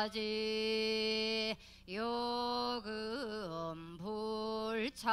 함나지 요금 불찰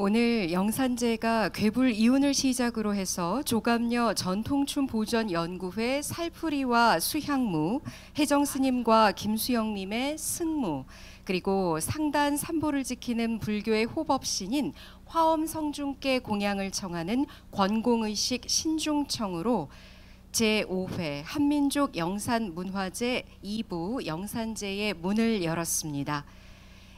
오늘 영산제가 괴불 이운을 시작으로 해서 조감녀 전통춤 보전 연구회 살풀이와 수향무, 혜정스님과 김수영님의 승무, 그리고 상단 삼보를 지키는 불교의 호법신인 화엄성중께 공양을 청하는 권공의식 신중청으로 제5회 한민족 영산문화제 2부 영산제의 문을 열었습니다.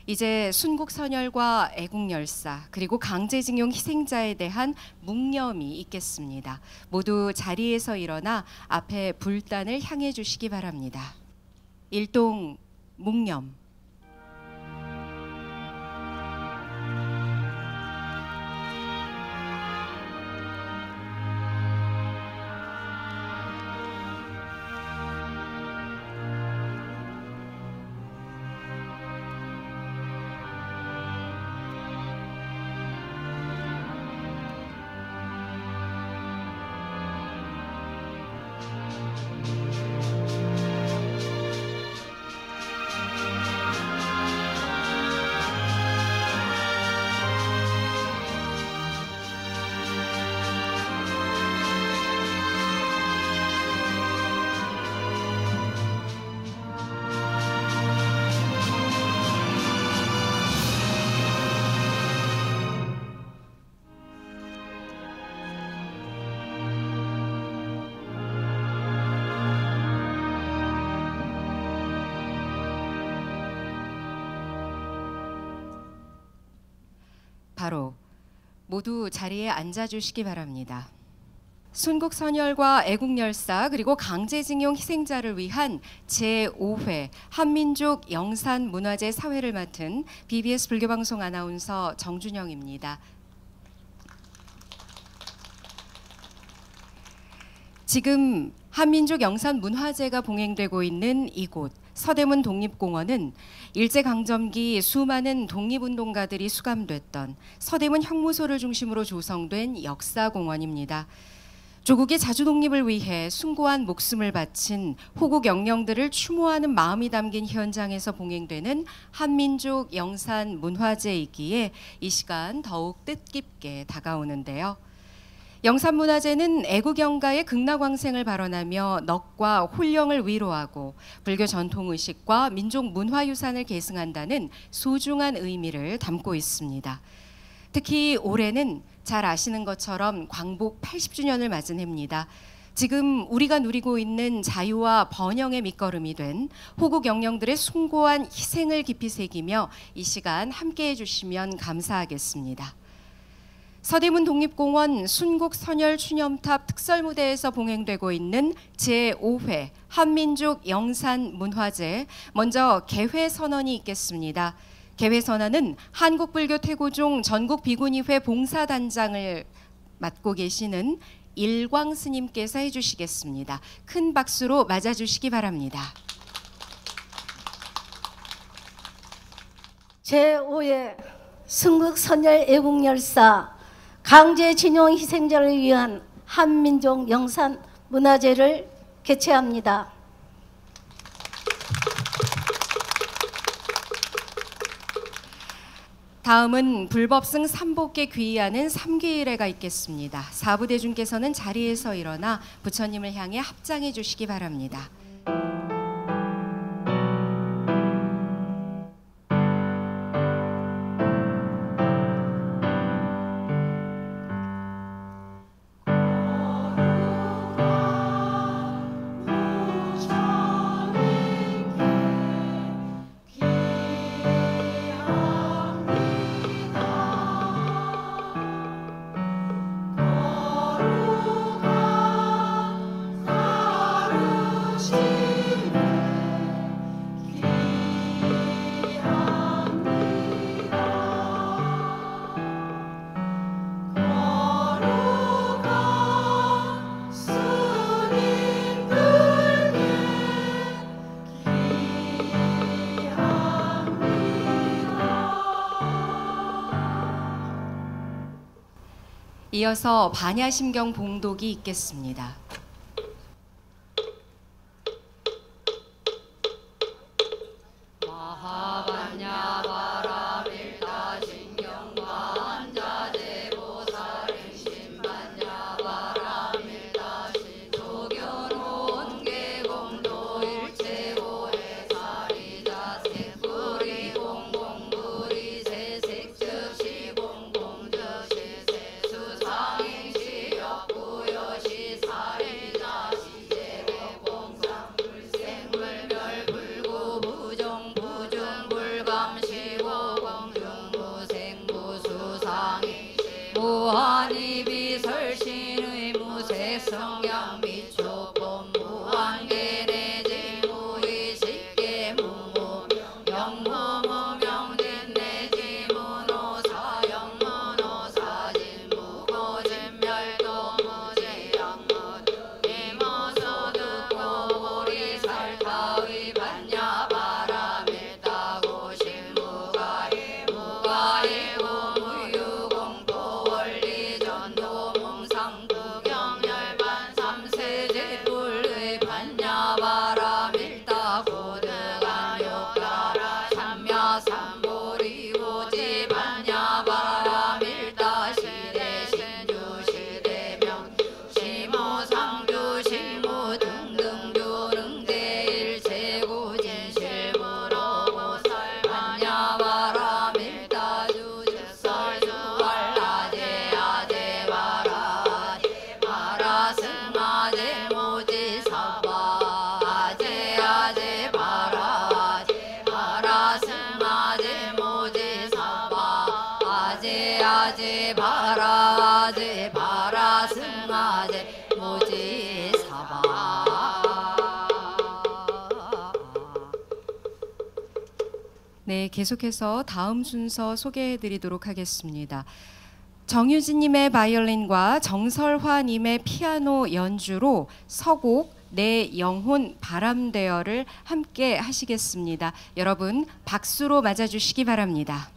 이제 순국선열과 애국열사 그리고 강제징용 희생자에 대한 묵념이 있겠습니다. 모두 자리에서 일어나 앞에 불단을 향해 주시기 바랍니다. 일동 묵념. 바로 모두 자리에 앉아주시기 바랍니다. 순국선열과 애국열사 그리고 강제징용 희생자를 위한 제5회 한민족 영산문화제 사회를 맡은 BBS 불교방송 아나운서 정준영입니다. 지금 한민족 영산문화제가 봉행되고 있는 이곳 서대문 독립공원은 일제강점기 수많은 독립운동가들이 수감됐던 서대문 형무소를 중심으로 조성된 역사공원입니다. 조국의 자주독립을 위해 숭고한 목숨을 바친 호국 영령들을 추모하는 마음이 담긴 현장에서 봉행되는 한민족 영산문화제이기에 이 시간 더욱 뜻깊게 다가오는데요. 영산문화제는 애국영가의 극락왕생을 발언하며 넉과 홀령을 위로하고 불교 전통의식과 민족문화유산을 계승한다는 소중한 의미를 담고 있습니다. 특히 올해는 잘 아시는 것처럼 광복 80주년을 맞은 해입니다. 지금 우리가 누리고 있는 자유와 번영의 밑거름이 된 호국 영령들의 숭고한 희생을 깊이 새기며 이 시간 함께해 주시면 감사하겠습니다. 서대문 독립공원 순국선열 추념탑 특설무대에서 봉행되고 있는 제5회 한민족 영산문화제, 먼저 개회선언이 있겠습니다. 개회선언은 한국불교퇴고종 전국비구니회 봉사단장을 맡고 계시는 일광스님께서 해주시겠습니다. 큰 박수로 맞아주시기 바랍니다. 제5회 순국선열 애국열사 강제징용 희생자를 위한 한민족 영산문화제를 개최합니다. 다음은 불법승 삼복에 귀의하는 삼귀일회가 있겠습니다. 사부대중께서는 자리에서 일어나 부처님을 향해 합장해 주시기 바랍니다. 이어서 반야심경 봉독이 있겠습니다. 마하반야 바라밀타 신경과 한자 승하제 모지사바. 네, 계속해서 다음 순서 소개해드리도록 하겠습니다. 정유진님의 바이올린과 정설화님의 피아노 연주로 서곡 내 영혼 바람되어를 함께 하시겠습니다. 여러분 박수로 맞아주시기 바랍니다.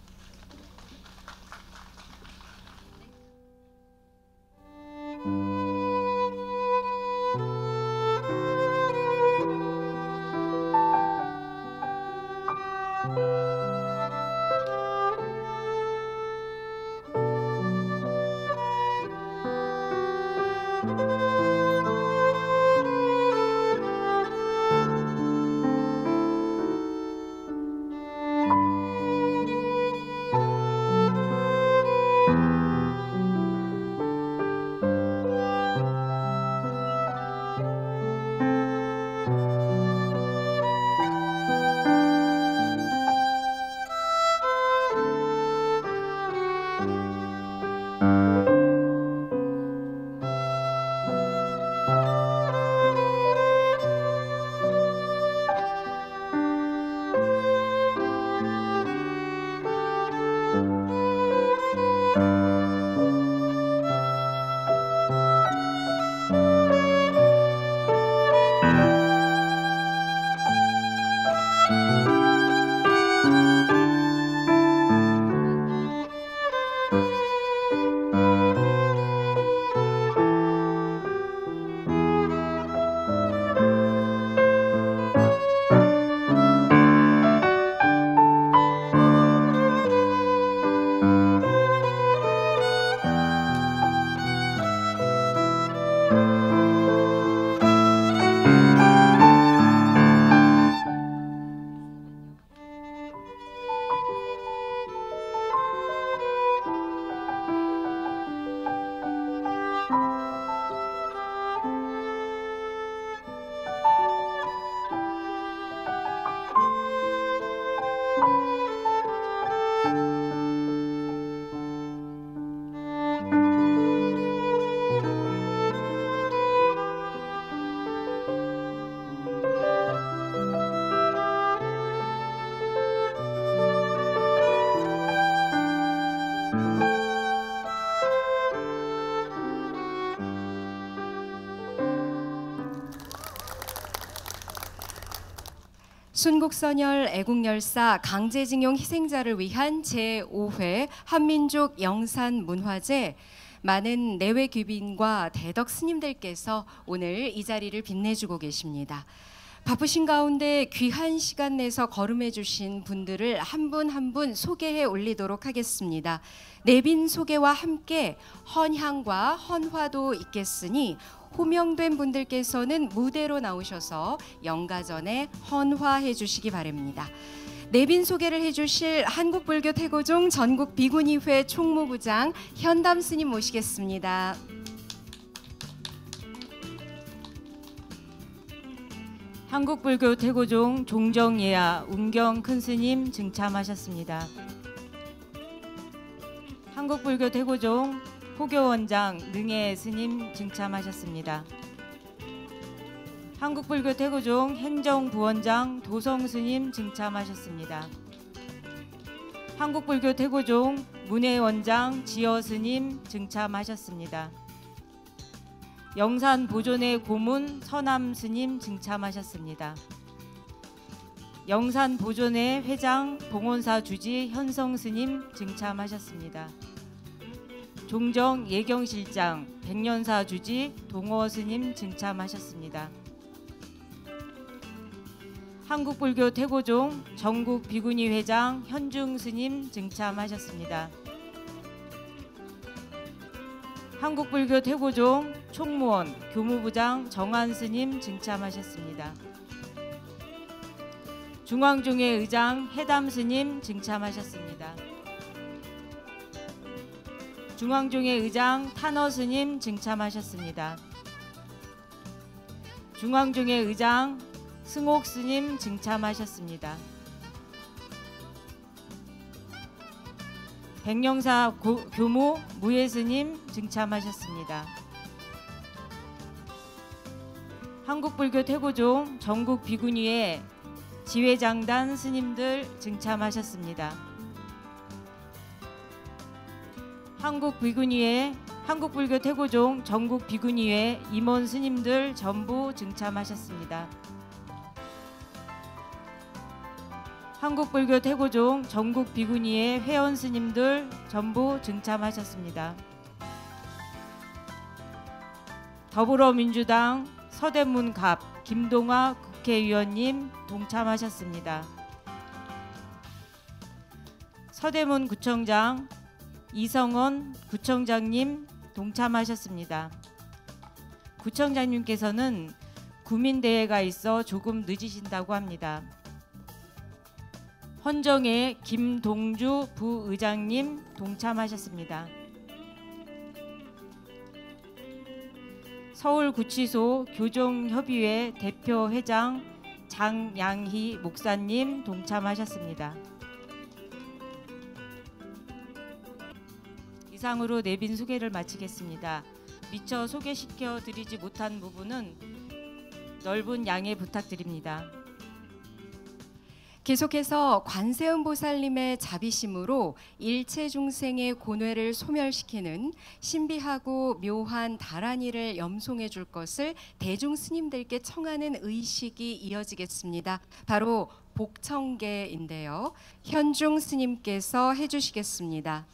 순국선열 애국열사 강제징용 희생자를 위한 제5회 한민족 영산문화제, 많은 내외 귀빈과 대덕 스님들께서 오늘 이 자리를 빛내주고 계십니다. 바쁘신 가운데 귀한 시간 내서 거름해 주신 분들을 한 분 한 분 소개해 올리도록 하겠습니다. 내빈 소개와 함께 헌향과 헌화도 있겠으니 호명된 분들께서는 무대로 나오셔서 영가전에 헌화해 주시기 바랍니다. 내빈 소개를 해주실 한국불교태고종 전국비구니회 총무부장 현담 스님 모시겠습니다. 한국불교태고종 종정예야 운경 큰스님 증참하셨습니다. 한국불교태고종 포교원장 능해 스님 증참하셨습니다. 한국불교태고종 행정부원장 도성 스님 증참하셨습니다. 한국불교태고종 문해원장 지어 스님 증참하셨습니다. 영산보존회 고문 서남 스님 증참하셨습니다. 영산보존회 회장 봉원사 주지 현성 스님 증참하셨습니다. 종정 예경실장 백년사 주지 동호 스님 증참하셨습니다. 한국불교 태고종 전국 비구니 회장 현중 스님 증참하셨습니다. 한국불교 태고종 총무원 교무부장 정한 스님 증참하셨습니다. 중앙종회 의장 해담 스님 증참하셨습니다. 중앙종회 의장 탄어 스님 증참하셨습니다. 중앙종회 의장 승옥 스님 증참하셨습니다. 백령사 교무 무예 스님 증참하셨습니다. 한국불교 태고종 전국 비구니회 지회장단 스님들 증참하셨습니다. 한국불교 태고종 전국 비구니회 임원 스님들 전부 증참하셨습니다. 한국불교 태고종 전국 비구니회 회원 스님들 전부 증참하셨습니다. 더불어민주당 서대문 갑 김동화 국회의원님 동참하셨습니다. 서대문 구청장 이성원 구청장님 동참하셨습니다. 구청장님께서는 구민대회가 있어 조금 늦으신다고 합니다. 헌정의 김동주 부의장님 동참하셨습니다. 서울구치소 교종협의회 대표회장 장양희 목사님 동참하셨습니다. 이상으로 내빈 소개를 마치겠습니다. 미처 소개시켜 드리지 못한 부분은 넓은 양해 부탁드립니다. 계속해서 관세음 보살님의 자비심으로 일체 중생의 고뇌를 소멸시키는 신비하고 묘한 다란이를 염송해 줄 것을 대중 스님들께 청하는 의식이 이어지겠습니다. 바로 복청계인데요. 현중 스님께서 해주시겠습니다.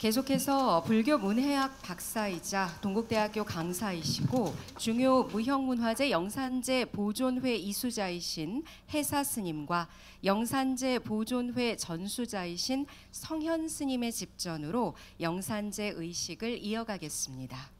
계속해서 불교 문해학 박사이자 동국대학교 강사이시고 중요 무형문화재 영산제 보존회 이수자이신 해사 스님과 영산제 보존회 전수자이신 성현 스님의 집전으로 영산제 의식을 이어가겠습니다.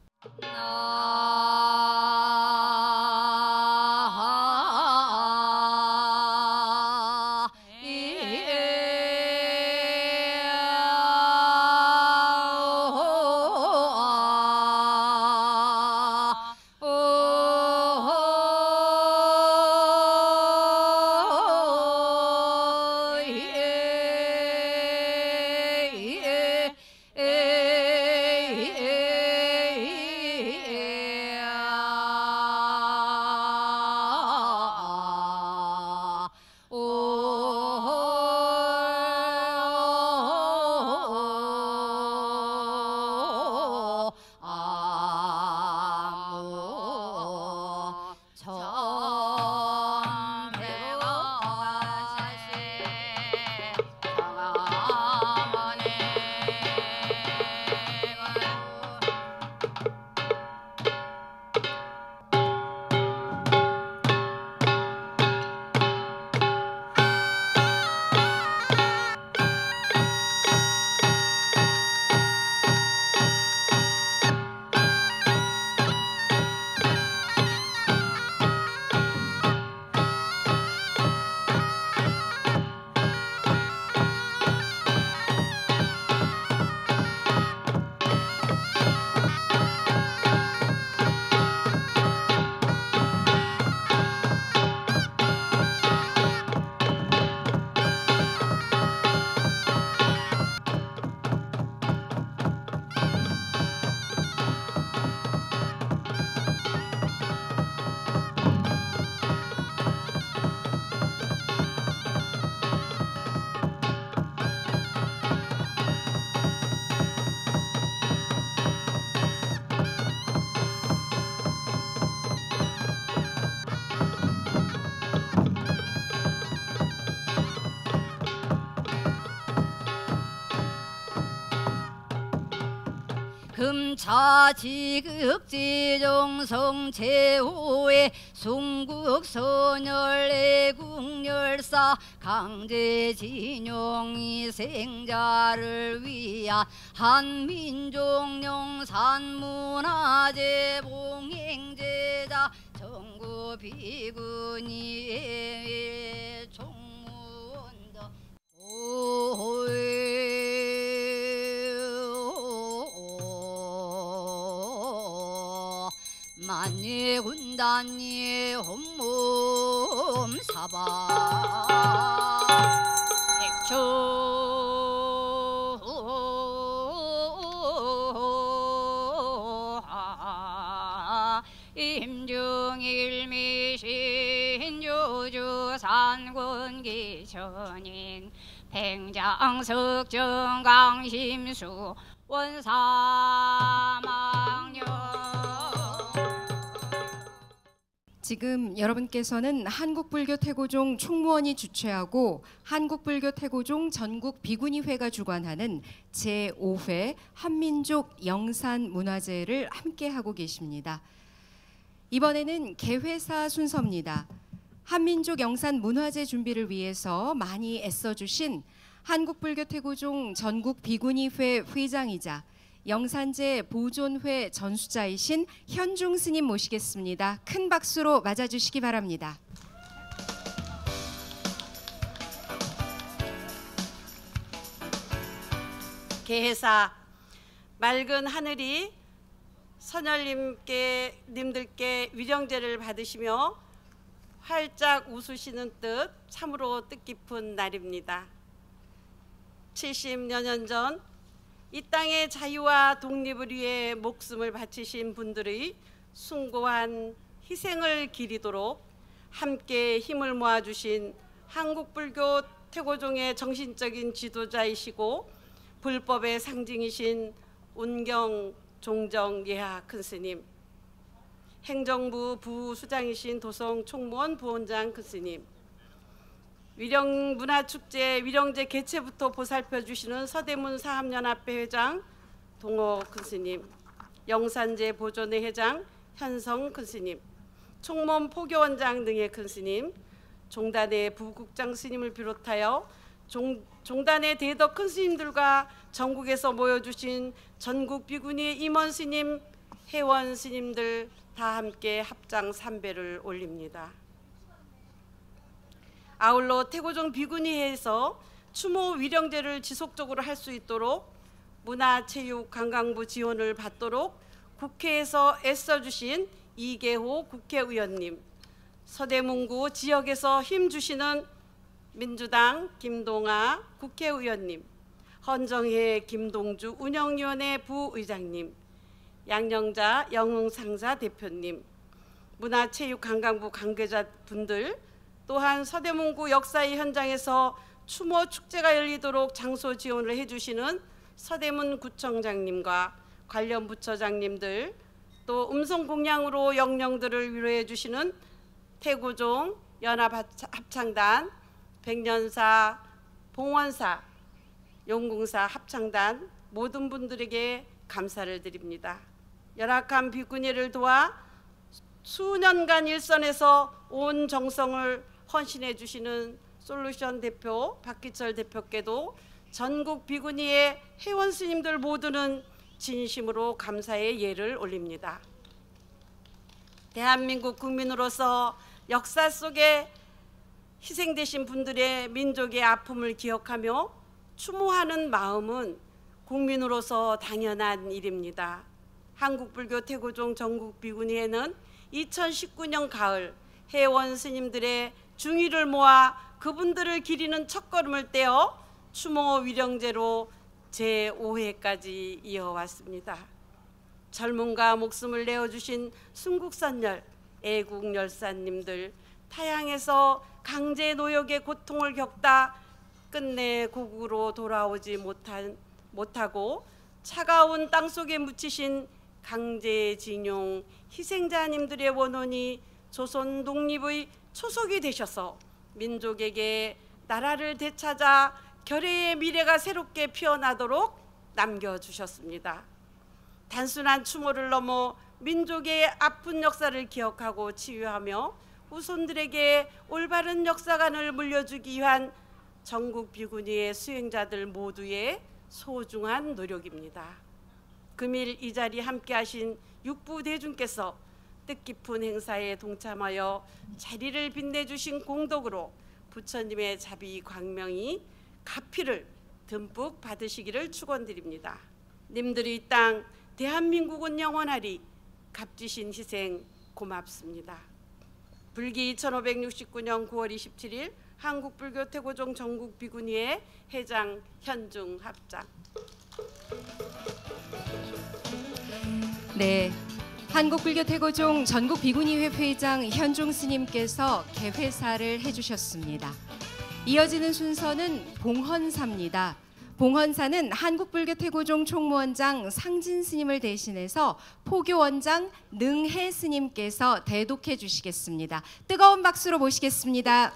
금차지극지종성 제5회 순국선열 애국열사 강제징용 희생자를 위한 한민족 영산문화재 봉행제자 전국 비구니의 총무원도 만예군단의 혼몸 사바 백초 임중일미신 조주산군 기천인 팽장석정 강심수 원사망령. 지금 여러분께서는 한국불교태고종 총무원이 주최하고 한국불교태고종 전국 비구니회가 주관하는 제5회 한민족 영산문화제를 함께하고 계십니다. 이번에는 개회사 순서입니다. 한민족 영산문화제 준비를 위해서 많이 애써주신 한국불교태고종 전국 비구니회 회장이자 영산제 보존회 전수자이신 현중 스님 모시겠습니다. 큰 박수로 맞아주시기 바랍니다. 개회사 맑은 하늘이 선열님들께 위령제를 받으시며 활짝 웃으시는 뜻 참으로 뜻깊은 날입니다. 70여 년 전 이 땅의 자유와 독립을 위해 목숨을 바치신 분들의 숭고한 희생을 기리도록 함께 힘을 모아주신 한국불교 태고종의 정신적인 지도자이시고 불법의 상징이신 운경 종정 예하 큰스님, 행정부 부수장이신 도성 총무원 부원장 큰스님, 위령문화축제 위령제 개최부터 보살펴 주시는 서대문 사합연합회 회장 동호 큰스님, 영산제 보존회 회장 현성 큰스님, 총무원 포교원장 등의 큰스님, 종단의 부국장 스님을 비롯하여 종단의 대덕 큰스님들과 전국에서 모여주신 전국 비구니 임원 스님, 회원 스님들 다 함께 합장 삼배를 올립니다. 아울러 태고종 비구니회에서 추모 위령제를 지속적으로 할 수 있도록 문화체육관광부 지원을 받도록 국회에서 애써주신 이계호 국회의원님, 서대문구 지역에서 힘주시는 민주당 김동아 국회의원님, 헌정회 김동주 운영위원회 부의장님, 양영자 영흥상사 대표님, 문화체육관광부 관계자분들, 또한 서대문구 역사의 현장에서 추모 축제가 열리도록 장소 지원을 해주시는 서대문 구청장님과 관련 부처장님들, 또 음성공양으로 영령들을 위로해 주시는 태고종 연합합창단, 백년사, 봉원사, 용궁사 합창단 모든 분들에게 감사를 드립니다. 열악한 비구니를 도와 수년간 일선에서 온 정성을 헌신해 주시는 솔루션 대표 박기철 대표께도 전국 비구니의 회원 스님들 모두는 진심으로 감사의 예를 올립니다. 대한민국 국민으로서 역사 속에 희생되신 분들의 민족의 아픔을 기억하며 추모하는 마음은 국민으로서 당연한 일입니다. 한국불교 태고종 전국 비구니회는 2019년 가을 회원 스님들의 중의를 모아 그분들을 기리는 첫걸음을 떼어 추모 위령제로 제5회까지 이어왔습니다. 젊음과 목숨을 내어주신 순국선열, 애국열사님들, 타향에서 강제 노역의 고통을 겪다 끝내 고국으로 돌아오지 못하고 차가운 땅속에 묻히신 강제징용 희생자님들의 원혼이 조선 독립의 초석이 되셔서 민족에게 나라를 되찾아 결의의 미래가 새롭게 피어나도록 남겨주셨습니다. 단순한 추모를 넘어 민족의 아픈 역사를 기억하고 치유하며 후손들에게 올바른 역사관을 물려주기 위한 전국 비구니의 수행자들 모두의 소중한 노력입니다. 금일 이 자리 함께하신 육부 대중께서 뜻깊은 행사에 동참하여 자리를 빛내주신 공덕으로 부처님의 자비 광명이 가피를 듬뿍 받으시기를 축원드립니다. 님들이 이 땅 대한민국은 영원하리. 값지신 희생 고맙습니다. 불기 1569년 9월 27일 한국불교 태고종 전국 비구니의 회장 현중 합장. 네, 한국불교 태고종 전국 비구니회 회장 현중 스님께서 개회사를 해주셨습니다. 이어지는 순서는 봉헌사입니다. 봉헌사는 한국불교 태고종 총무원장 상진 스님을 대신해서 포교원장 능해 스님께서 대독해 주시겠습니다. 뜨거운 박수로 모시겠습니다.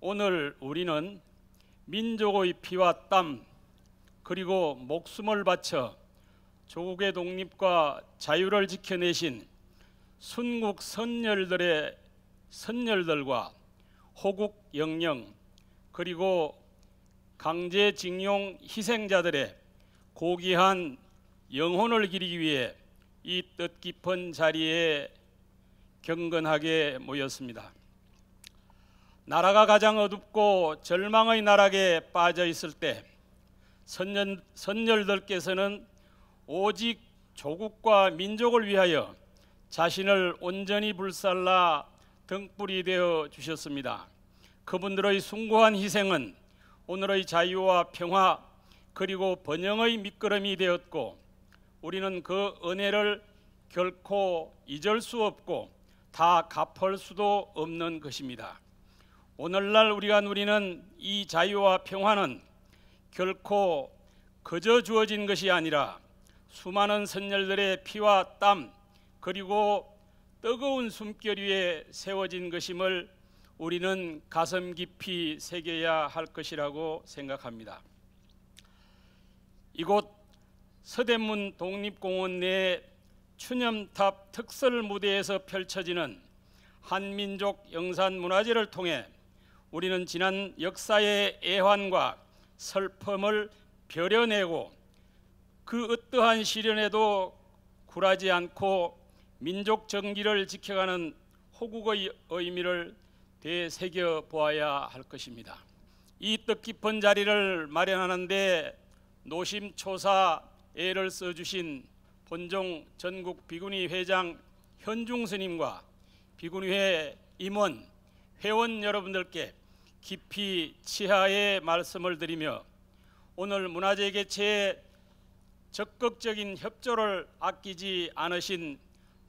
오늘 우리는 민족의 피와 땀 그리고 목숨을 바쳐 조국의 독립과 자유를 지켜내신 순국 선열들과 호국 영령 그리고 강제징용 희생자들의 고귀한 영혼을 기리기 위해 이 뜻깊은 자리에 경건하게 모였습니다. 나라가 가장 어둡고 절망의 나락에 빠져 있을 때 선열들께서는 오직 조국과 민족을 위하여 자신을 온전히 불살라 등불이 되어 주셨습니다. 그분들의 숭고한 희생은 오늘의 자유와 평화 그리고 번영의 밑거름이 되었고 우리는 그 은혜를 결코 잊을 수 없고 다 갚을 수도 없는 것입니다. 오늘날 우리가 누리는 이 자유와 평화는 결코 그저 주어진 것이 아니라 수많은 선열들의 피와 땀 그리고 뜨거운 숨결 위에 세워진 것임을 우리는 가슴 깊이 새겨야 할 것이라고 생각합니다. 이곳 서대문 독립공원 내 추념탑 특설 무대에서 펼쳐지는 한민족 영산문화제를 통해 우리는 지난 역사의 애환과 슬픔을 벼려내고 그 어떠한 시련에도 굴하지 않고 민족 정기를 지켜가는 호국의 의미를 되새겨 보아야 할 것입니다. 이 뜻깊은 자리를 마련하는 데 노심초사 애를 써주신 본종 전국 비구니 회장 현중 스님과 비구니회 임원, 회원 여러분들께 깊이 치하의 말씀을 드리며 오늘 문화제 개최에 적극적인 협조를 아끼지 않으신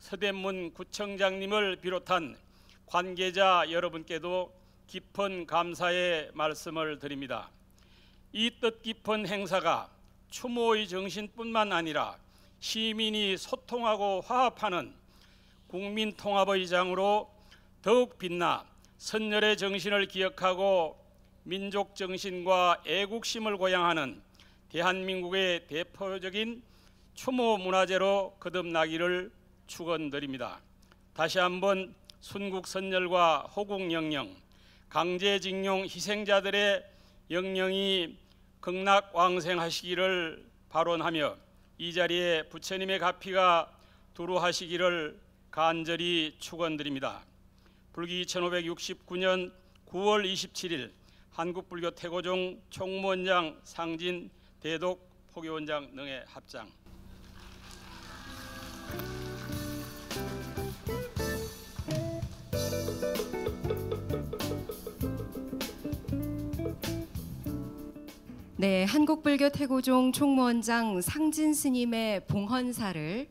서대문 구청장님을 비롯한 관계자 여러분께도 깊은 감사의 말씀을 드립니다. 이 뜻깊은 행사가 추모의 정신뿐만 아니라 시민이 소통하고 화합하는 국민통합의 장으로 더욱 빛나 선열의 정신을 기억하고 민족 정신과 애국심을 고양하는 대한민국의 대표적인 추모 문화제로 거듭나기를 축원드립니다. 다시 한번 순국 선열과 호국 영령, 강제징용 희생자들의 영령이 극락왕생하시기를 발언하며 이 자리에 부처님의 가피가 두루하시기를 간절히 축원드립니다. 불기 1569년 9월 27일 한국불교 태고종 총무원장 상진 대독 포교원장 능해 합장. 네, 한국불교 태고종 총무원장 상진 스님의 봉헌사를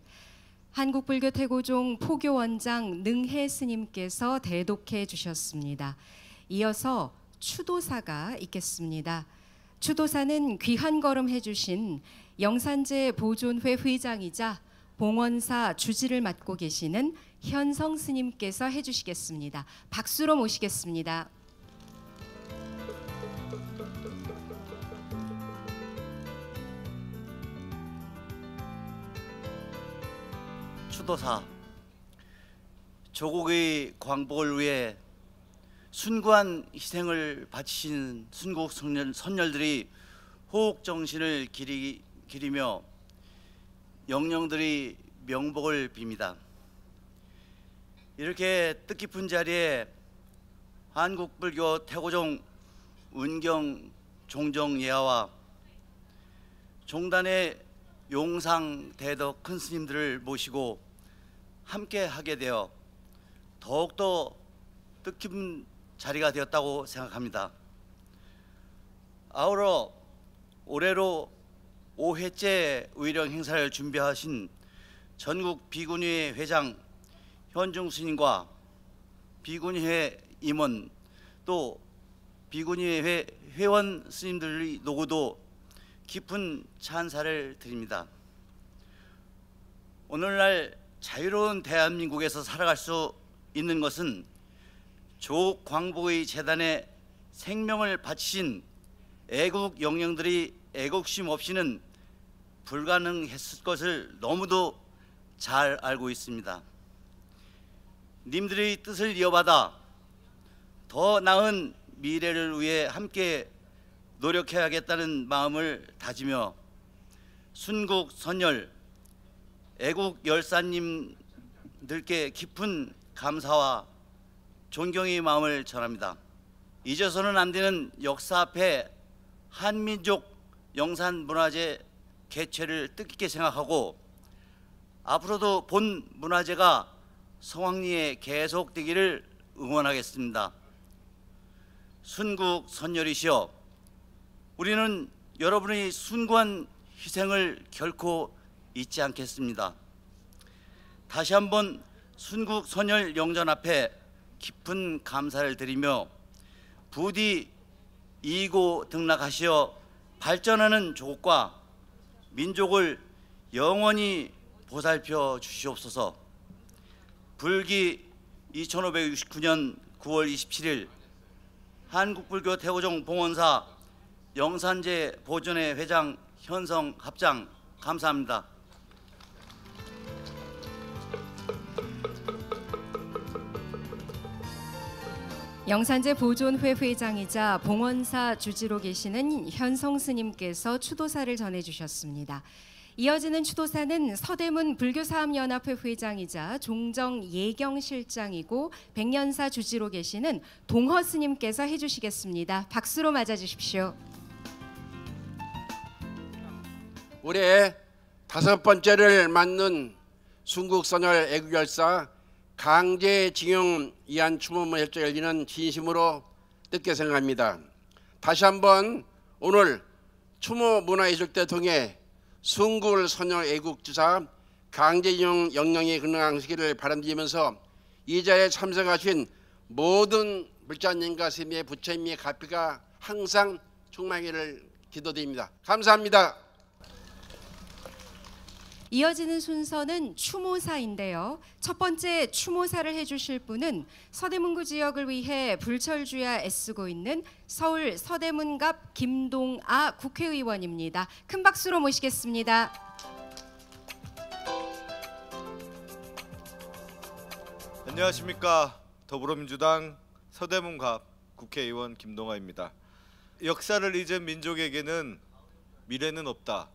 한국불교 태고종 포교원장 능해 스님께서 대독해 주셨습니다. 이어서 추도사가 있겠습니다. 추도사는 귀한 걸음 해주신 영산제 보존회 회장이자 봉헌사 주지를 맡고 계시는 현성 스님께서 해주시겠습니다. 박수로 모시겠습니다. 추도사, 조국의 광복을 위해 숭고한 희생을 바치신 순국 선열들이 호국정신을 기리며 영령들이 명복을 빕니다. 이렇게 뜻깊은 자리에 한국불교 태고종 은경 종정예하와 종단의 용상 대덕 큰 스님들을 모시고 함께 하게 되어 더욱더 뜻깊은 자리가 되었다고 생각합니다. 아울러 올해로 5회째 의령 행사를 준비하신 전국 비구니회 회장 현중 스님과 비구니회 임원 또 비구니회 회원 스님들의 노고도 깊은 찬사를 드립니다. 오늘날 자유로운 대한민국에서 살아갈 수 있는 것은 조국 광복의 재단에 생명을 바치신 애국 영령들이 애국심 없이는 불가능했을 것을 너무도 잘 알고 있습니다. 님들의 뜻을 이어받아 더 나은 미래를 위해 함께 노력해야겠다는 마음을 다지며 순국 선열 애국 열사님들께 깊은 감사와 존경의 마음을 전합니다. 잊어서는 안 되는 역사 앞에 한민족 영산문화재 개최를 뜻깊게 생각하고 앞으로도 본 문화재가 성황리에 계속되기를 응원하겠습니다. 순국 선열이시여, 우리는 여러분의 숭고한 희생을 결코 잊지 않겠습니다. 다시 한번 순국 선열 영전 앞에 깊은 감사를 드리며 부디 이고 등락하시어 발전하는 조국과 민족을 영원히 보살펴 주시옵소서. 불기 2569년 9월 27일 한국불교 태고종 봉원사 영산제 보존회 회장 현성 합장 감사합니다. 영산제 보존회 회장이자 봉원사 주지로 계시는 현성 스님께서 추도사를 전해주셨습니다. 이어지는 추도사는 서대문 불교사업연합회 회장이자 종정 예경실장이고 백년사 주지로 계시는 동허 스님께서 해주시겠습니다. 박수로 맞아주십시오. 올해 5번째를 맞는 순국선열 애국열사 강제징용 이안 추모문 협조 열리는 진심으로 뜻깊게 생각합니다. 다시 한번 오늘 추모 문화예술대 통해 순국을 선열 애국주사 강제징용 영령이 근황하시기를 바람드리면서 이 자리에 참석하신 모든 불자님과 스님의 부처님의 가피가 항상 충만하기를 기도드립니다. 감사합니다. 이어지는 순서는 추모사인데요. 첫 번째 추모사를 해주실 분은 서대문구 지역을 위해 불철주야 애쓰고 있는 서울 서대문갑 김동아 국회의원입니다. 큰 박수로 모시겠습니다. 안녕하십니까. 더불어민주당 서대문갑 국회의원 김동아입니다. 역사를 잊은 민족에게는 미래는 없다.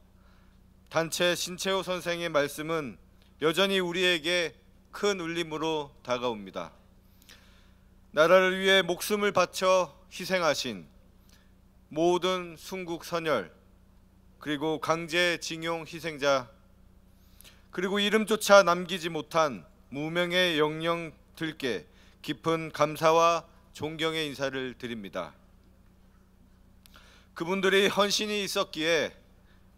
단체 신채호 선생의 말씀은 여전히 우리에게 큰 울림으로 다가옵니다. 나라를 위해 목숨을 바쳐 희생하신 모든 순국 선열 그리고 강제징용 희생자 그리고 이름조차 남기지 못한 무명의 영령들께 깊은 감사와 존경의 인사를 드립니다. 그분들의 헌신이 있었기에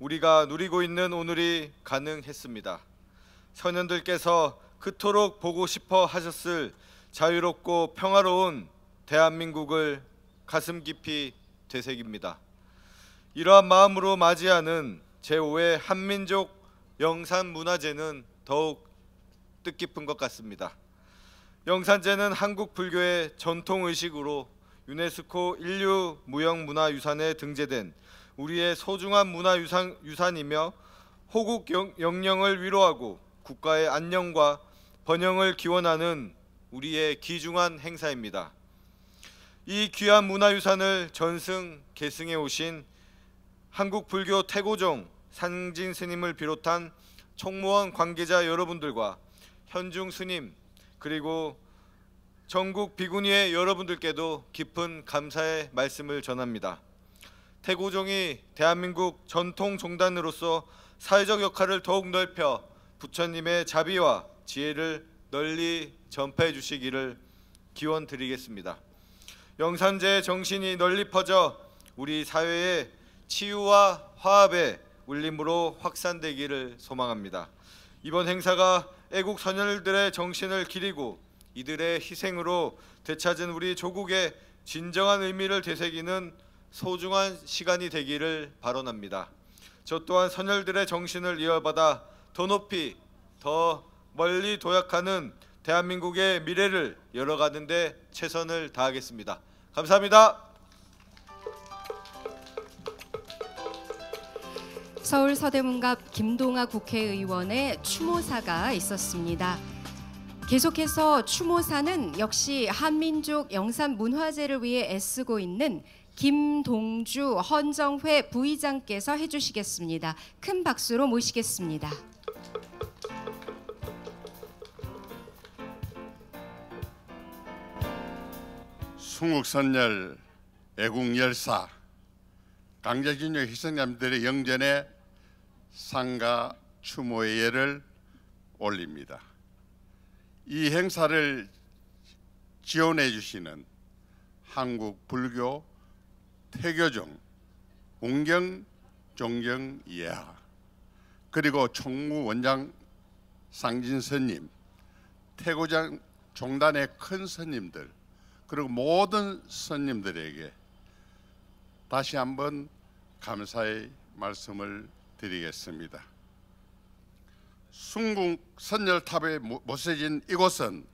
우리가 누리고 있는 오늘이 가능했습니다. 선현들께서 그토록 보고 싶어 하셨을 자유롭고 평화로운 대한민국을 가슴 깊이 되새깁니다. 이러한 마음으로 맞이하는 제5회 한민족 영산문화제는 더욱 뜻깊은 것 같습니다. 영산제는 한국 불교의 전통의식으로 유네스코 인류무형문화유산에 등재된 우리의 소중한 문화유산이며 호국 영령을 위로하고 국가의 안녕과 번영을 기원하는 우리의 귀중한 행사입니다. 이 귀한 문화유산을 전승 계승해 오신 한국불교 태고종 상진 스님을 비롯한 총무원 관계자 여러분들과 현중 스님 그리고 전국 비구니의 여러분들께도 깊은 감사의 말씀을 전합니다. 태고종이 대한민국 전통 종단으로서 사회적 역할을 더욱 넓혀 부처님의 자비와 지혜를 널리 전파해 주시기를 기원드리겠습니다. 영산제의 정신이 널리 퍼져 우리 사회의 치유와 화합의 울림으로 확산되기를 소망합니다. 이번 행사가 애국 선열들의 정신을 기리고 이들의 희생으로 되찾은 우리 조국의 진정한 의미를 되새기는 소중한 시간이 되기를 발언합니다. 저 또한 선열들의 정신을 이어받아 더 높이 더 멀리 도약하는 대한민국의 미래를 열어가는 데 최선을 다하겠습니다. 감사합니다. 서울 서대문갑 김동아 국회의원의 추모사가 있었습니다. 계속해서 추모사는 역시 한민족 영산 문화재를 위해 애쓰고 있는 김동주 헌정회 부의장께서 해주시겠습니다. 큰 박수로 모시겠습니다. 순국선열 애국열사 강제징용 희생자들의 영전에 상가 추모의 예를 올립니다. 이 행사를 지원해 주시는 한국불교 태교종 운경 종경 예하 그리고 총무원장 상진 스님, 태고장 종단의 큰 스님들 그리고 모든 스님들에게 다시 한번 감사의 말씀을 드리겠습니다. 순국 선열탑에 모셔진 이곳은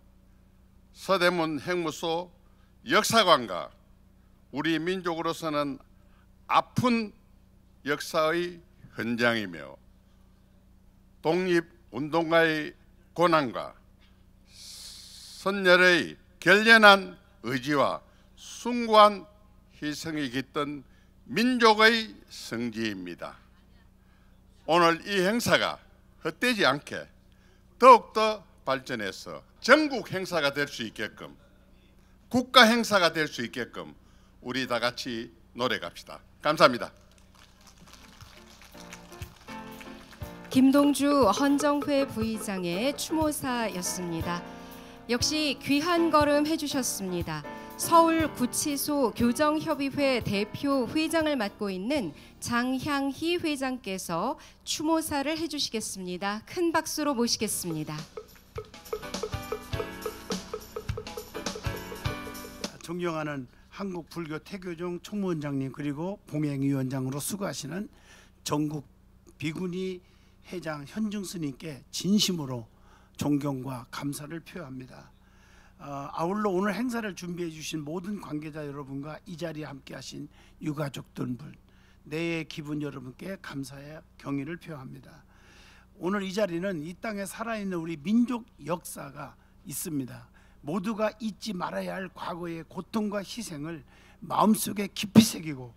서대문 행무소 역사관과 우리 민족으로서는 아픈 역사의 현장이며 독립운동가의 고난과 선열의 결연한 의지와 숭고한 희생이 깃든 민족의 성지입니다. 오늘 이 행사가 헛되지 않게 더욱더 발전해서 전국 행사가 될 수 있게끔 국가 행사가 될 수 있게끔 우리 다 같이 노력합시다. 감사합니다. 김동주 헌정회 부의장의 추모사였습니다. 역시 귀한 걸음 해주셨습니다. 서울 구치소 교정협의회 대표 회장을 맡고 있는 장향희 회장께서 추모사를 해주시겠습니다. 큰 박수로 모시겠습니다. 존경하는 한국불교 태교종 총무원장님 그리고 봉행위원장으로 수고하시는 전국 비구니 회장 현중 스님께 진심으로 존경과 감사를 표합니다. 아울러 오늘 행사를 준비해 주신 모든 관계자 여러분과 이 자리에 함께 하신 유가족들 내의 기분 여러분께 감사의 경의를 표합니다. 오늘 이 자리는 이 땅에 살아있는 우리 민족 역사가 있습니다. 모두가 잊지 말아야 할 과거의 고통과 희생을 마음속에 깊이 새기고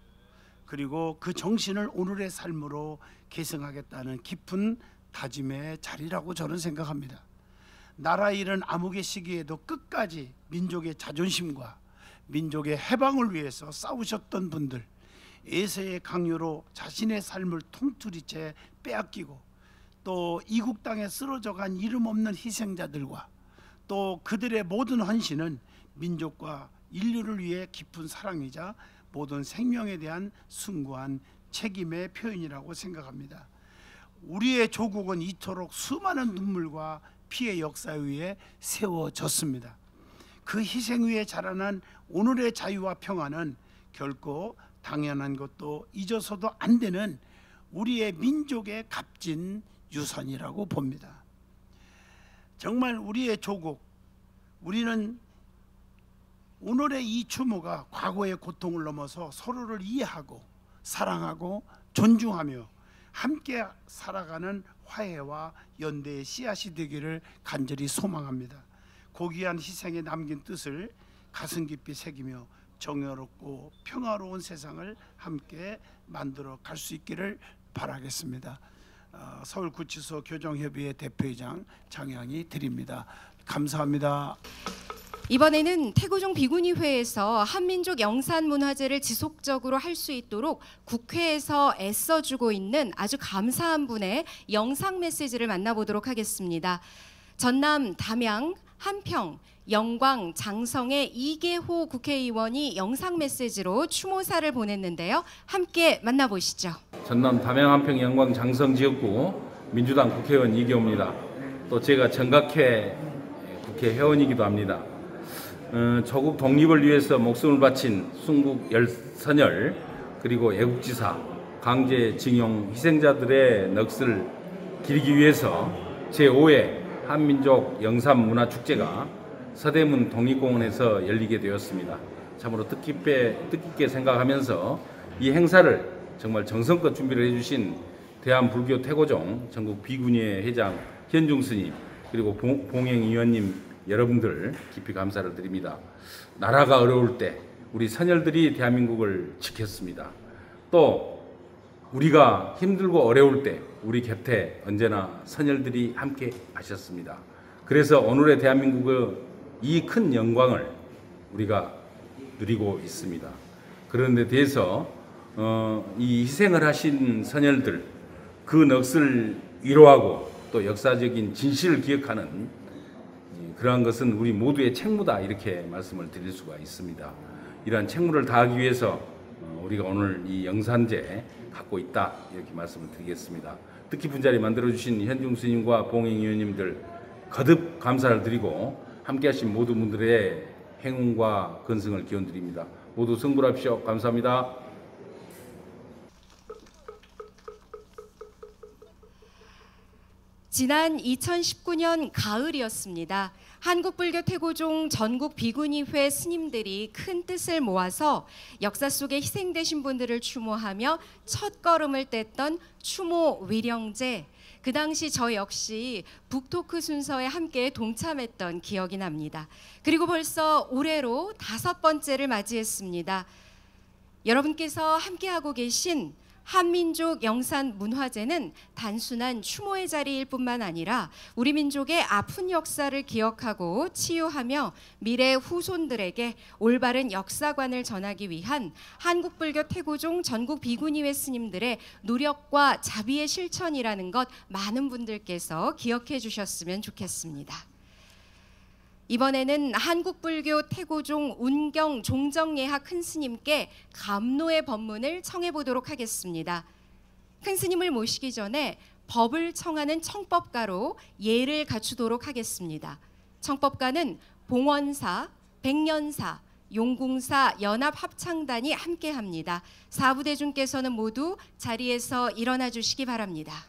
그리고 그 정신을 오늘의 삶으로 계승하겠다는 깊은 다짐의 자리라고 저는 생각합니다. 나라 잃은 암흑의 시기에도 끝까지 민족의 자존심과 민족의 해방을 위해서 싸우셨던 분들, 예세의 강요로 자신의 삶을 통투리째 빼앗기고 또 이국 땅에 쓰러져간 이름 없는 희생자들과 또 그들의 모든 헌신은 민족과 인류를 위해 깊은 사랑이자 모든 생명에 대한 숭고한 책임의 표현이라고 생각합니다. 우리의 조국은 이토록 수많은 눈물과 피해 역사 위에 세워졌습니다. 그 희생 위에 자라난 오늘의 자유와 평화는 결코 당연한 것도 잊어서도 안 되는 우리의 민족의 값진 유산이라고 봅니다. 정말 우리의 조국, 우리는 오늘의 이 추모가 과거의 고통을 넘어서 서로를 이해하고 사랑하고 존중하며 함께 살아가는 화해와 연대의 씨앗이 되기를 간절히 소망합니다. 고귀한 희생에 남긴 뜻을 가슴 깊이 새기며 정의롭고 평화로운 세상을 함께 만들어 갈 수 있기를 바라겠습니다. 서울구치소 교정협의회 대표이장 장양이 드립니다. 감사합니다. 이번에는 태고종 비구니회에서 한민족 영산문화재를 지속적으로 할 수 있도록 국회에서 애써주고 있는 아주 감사한 분의 영상 메시지를 만나보도록 하겠습니다. 전남 담양, 한평, 영광, 장성의 이계호 국회의원이 영상 메시지로 추모사를 보냈는데요. 함께 만나보시죠. 전남 담양, 한평, 영광, 장성 지역구 민주당 국회의원 이계호입니다. 또 제가 정각회 국회회원이기도 합니다. 조국 독립을 위해서 목숨을 바친 순국 선열 그리고 애국지사 강제징용 희생자들의 넋을 기리기 위해서 제5회 한민족 영산문화축제가 서대문 독립공원에서 열리게 되었습니다. 참으로 뜻깊게 생각하면서 이 행사를 정말 정성껏 준비를 해주신 대한불교 태고종 전국 비구니회 회장 현중 스님 그리고 봉행위원님 여러분들 깊이 감사를 드립니다. 나라가 어려울 때 우리 선열들이 대한민국을 지켰습니다. 또 우리가 힘들고 어려울 때 우리 곁에 언제나 선열들이 함께 하셨습니다. 그래서 오늘의 대한민국의 이 큰 영광을 우리가 누리고 있습니다. 그런데 대해서 이 희생을 하신 선열들 그 넋을 위로하고 또 역사적인 진실을 기억하는 그러한 것은 우리 모두의 책무다 이렇게 말씀을 드릴 수가 있습니다. 이러한 책무를 다하기 위해서 우리가 오늘 이 영산제 갖고 있다 이렇게 말씀을 드리겠습니다. 뜻깊은 자리 만들어주신 현중 스님과 봉행위원님들 거듭 감사를 드리고 함께하신 모든 분들의 행운과 건승을 기원드립니다. 모두 승불하십시오. 감사합니다. 지난 2019년 가을이었습니다. 한국불교 태고종 전국 비구니회 스님들이 큰 뜻을 모아서 역사 속에 희생되신 분들을 추모하며 첫걸음을 뗐던 추모 위령제. 그 당시 저 역시 북토크 순서에 함께 동참했던 기억이 납니다. 그리고 벌써 올해로 5번째를 맞이했습니다. 여러분께서 함께하고 계신 한민족 영산문화제는 단순한 추모의 자리일 뿐만 아니라 우리 민족의 아픈 역사를 기억하고 치유하며 미래 후손들에게 올바른 역사관을 전하기 위한 한국불교 태고종 전국 비구니회 스님들의 노력과 자비의 실천이라는 것 많은 분들께서 기억해 주셨으면 좋겠습니다. 이번에는 한국불교 태고종 운경 종정예하 큰스님께 감노의 법문을 청해보도록 하겠습니다. 큰스님을 모시기 전에 법을 청하는 청법가로 예를 갖추도록 하겠습니다. 청법가는 봉원사, 백년사, 용궁사 연합합창단이 함께합니다. 사부대중께서는 모두 자리에서 일어나 주시기 바랍니다.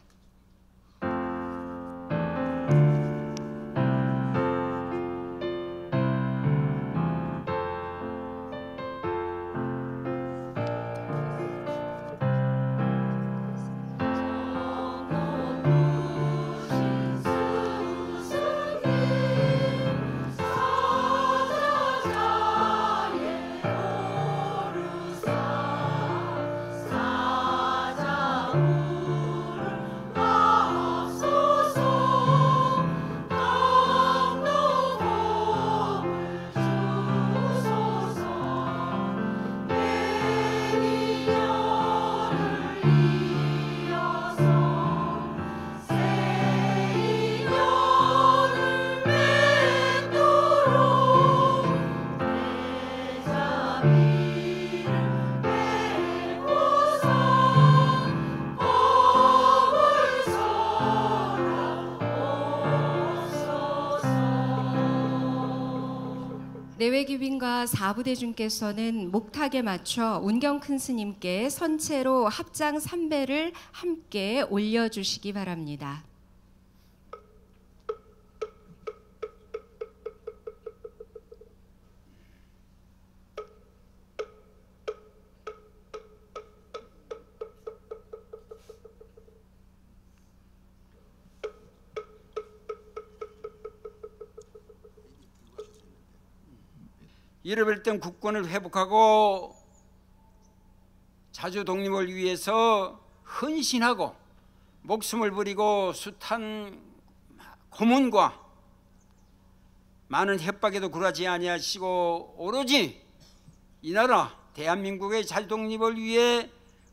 내외귀빈과 사부대중께서는 목탁에 맞춰 운경 큰스님께 선체로 합장 3배를 함께 올려주시기 바랍니다. 잃어버렸던 국권을 회복하고 자주 독립을 위해서 헌신하고 목숨을 버리고 숱한 고문과 많은 협박에도 굴하지 아니하시고 오로지 이 나라 대한민국의 자주독립을 위해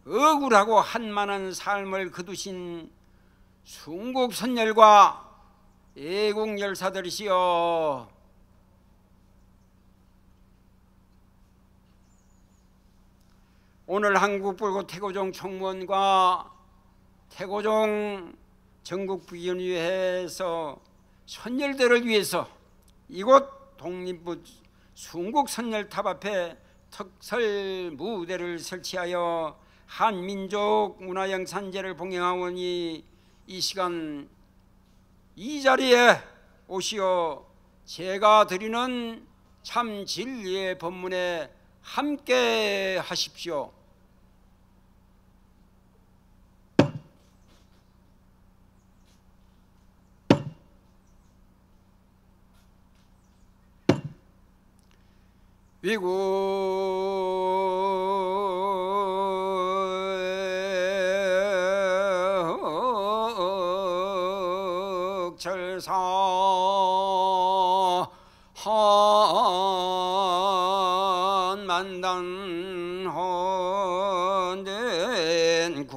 억울하고 한만한 삶을 거두신 순국선열과 애국열사들이시여, 오늘 한국불고 태고종 총무원과 태고종 전국비견위회에서 선열들을 위해서 이곳 독립부 순국선열탑 앞에 특설 무대를 설치하여 한민족 문화영산제를 봉행하오니 이 시간 이 자리에 오시어 제가 드리는 참 진리의 법문에 함께 하십시오. 위국철사 한만단 헌된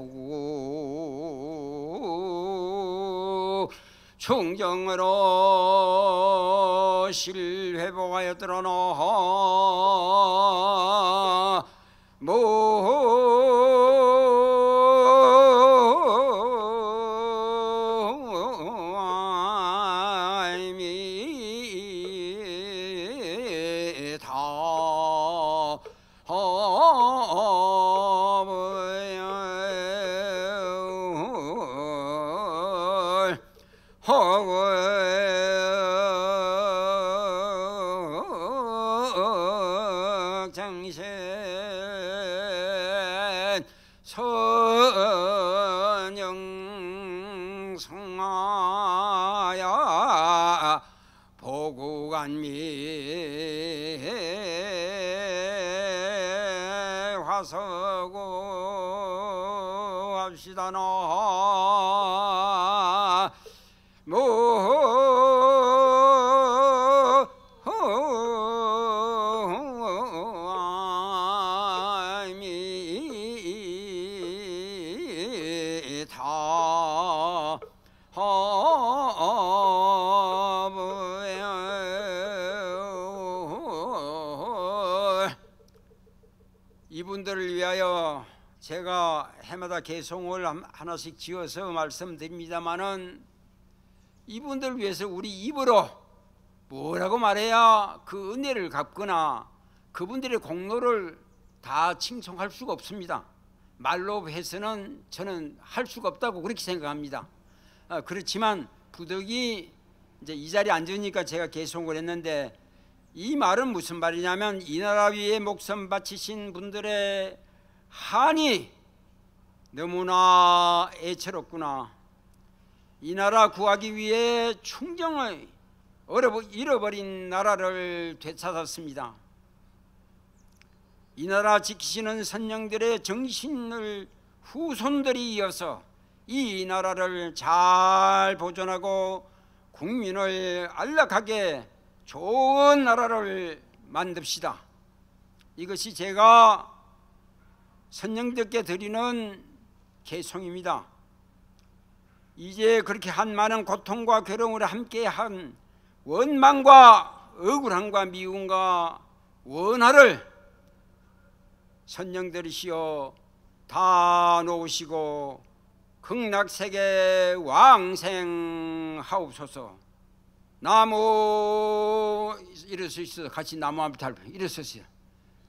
충정으로 실회복하였더러나 선영성하야 보구간미 화서고 합시다나 이분들을 위하여 제가 해마다 개송을 하나씩 지어서 말씀드립니다마는 이분들을 위해서 우리 입으로 뭐라고 말해야 그 은혜를 갚거나 그분들의 공로를 다 칭송할 수가 없습니다. 말로 해서는 저는 할 수가 없다고 그렇게 생각합니다. 그렇지만 부득이 이제 이 자리에 앉으니까 제가 개송을 했는데, 이 말은 무슨 말이냐면 이 나라 위에 목숨 바치신 분들의 한이 너무나 애처롭구나. 이 나라 구하기 위해 충정을 잃어버린 나라를 되찾았습니다. 이 나라 지키시는 선영들의 정신을 후손들이 이어서 이 나라를 잘 보존하고 국민을 안락하게 좋은 나라를 만듭시다. 이것이 제가 선영들께 드리는 개송입니다. 이제 그렇게 한 많은 고통과 괴로움을 함께한 원망과 억울함과 미움과 원한을 선영들이시여 다 놓으시고 극락세계 왕생하옵소서. 나무 일어서시죠. 같이 나무 앞에 달고 일어서시죠.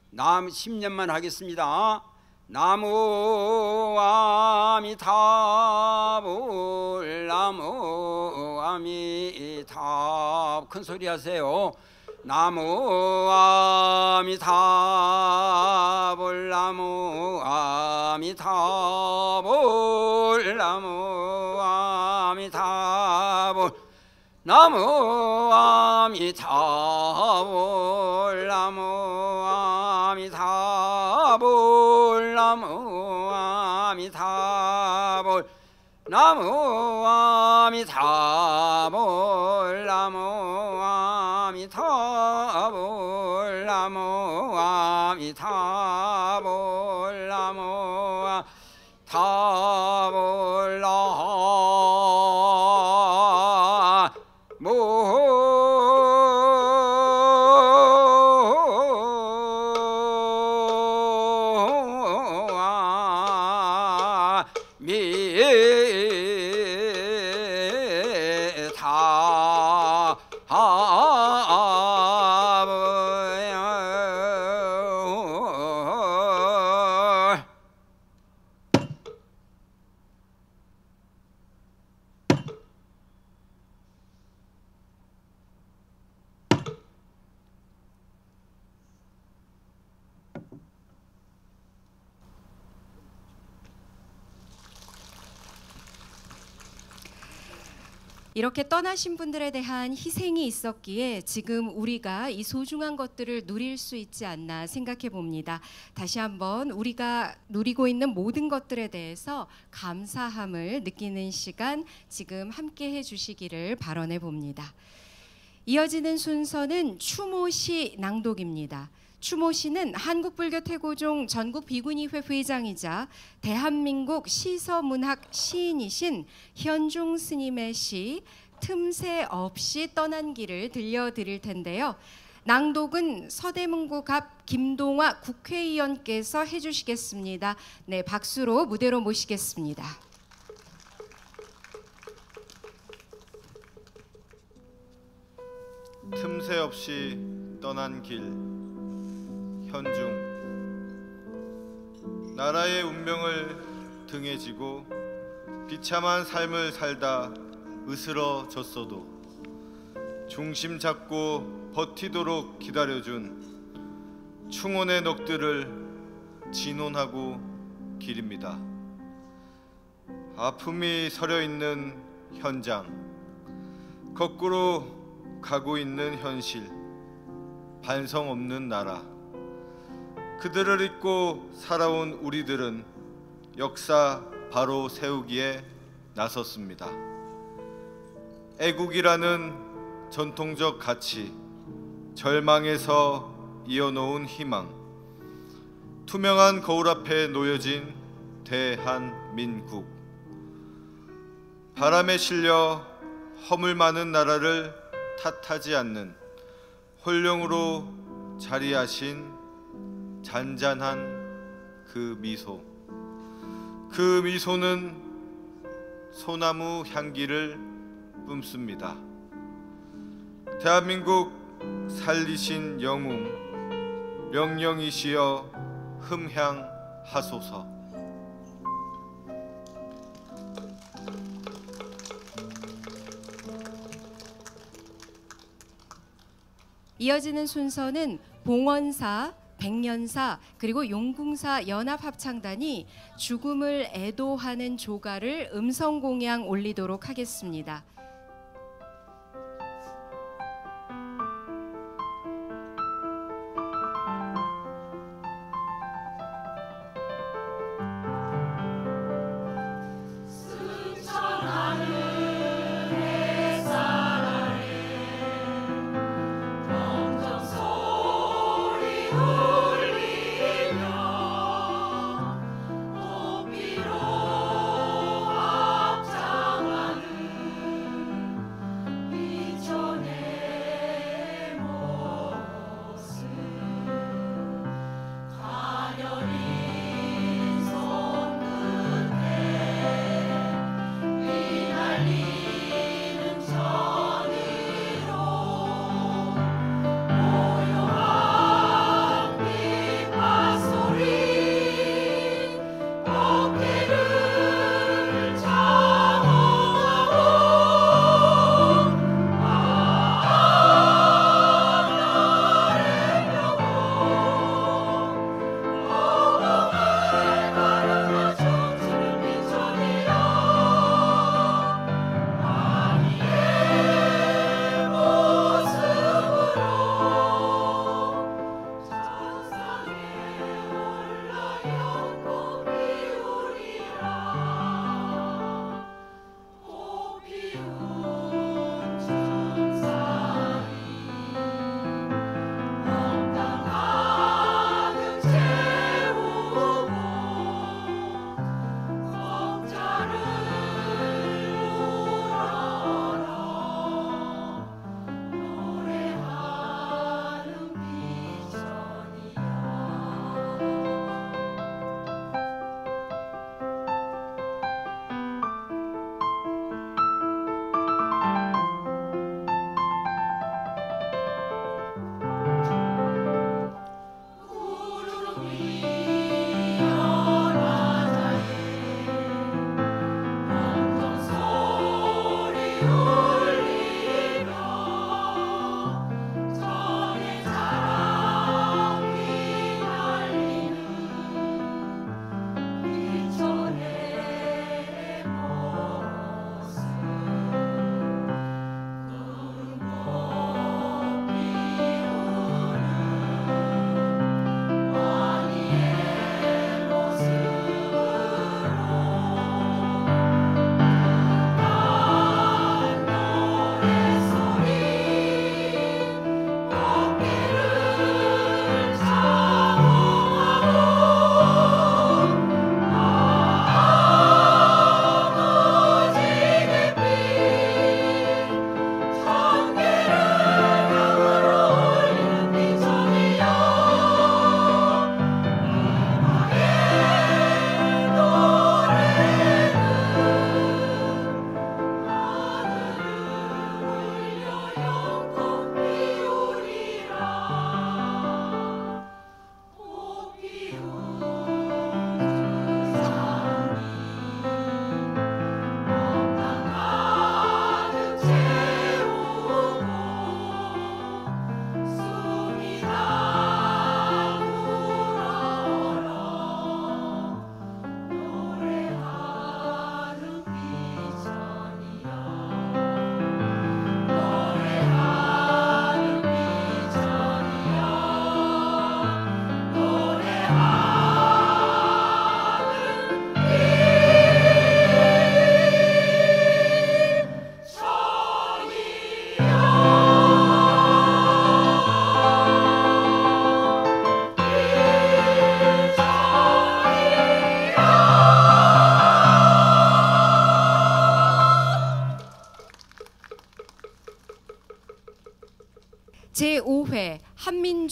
나무 10년만 하겠습니다. 나무 아미타불 나무 아미타불 큰 소리 하세요. 나무 아미타불 나무 아미타불 나무 아미타불 나무 아미타불 나무 아미타불 나무 아미타불 나무 아미타불 나무 아미타불 나무 아미타불 나무 타불 이렇게 떠나신 분들에 대한 희생이 있었기에 지금 우리가 이 소중한 것들을 누릴 수 있지 않나 생각해 봅니다. 다시 한번 우리가 누리고 있는 모든 것들에 대해서 감사함을 느끼는 시간 지금 함께 해주시기를 발언해 봅니다. 이어지는 순서는 추모시 낭독입니다. 추모시는 한국불교태고종 전국비구니회 회장이자 대한민국 시서문학 시인이신 현중 스님의 시 틈새 없이 떠난 길을 들려드릴 텐데요. 낭독은 서대문구 갑 김동화 국회의원께서 해주시겠습니다. 네, 박수로 무대로 모시겠습니다. 틈새 없이 떠난 길 현중 나라의 운명을 등에 지고 비참한 삶을 살다 으스러졌어도 중심 잡고 버티도록 기다려준 충혼의 넋들을 진혼하고 기립니다. 아픔이 서려 있는 현장, 거꾸로 가고 있는 현실, 반성 없는 나라, 그들을 잊고 살아온 우리들은 역사 바로 세우기에 나섰습니다. 애국이라는 전통적 가치, 절망에서 이어놓은 희망, 투명한 거울 앞에 놓여진 대한민국, 바람에 실려 허물 많은 나라를 탓하지 않는 홀령으로 자리하신 잔잔한 그 미소, 그 미소는 소나무 향기를 뿜습니다. 대한민국 살리신 영웅 명령이시여 흠향하소서. 이어지는 순서는 봉원사, 백년사 그리고 용궁사 연합합창단이 죽음을 애도하는 조가를 음성공양 올리도록 하겠습니다.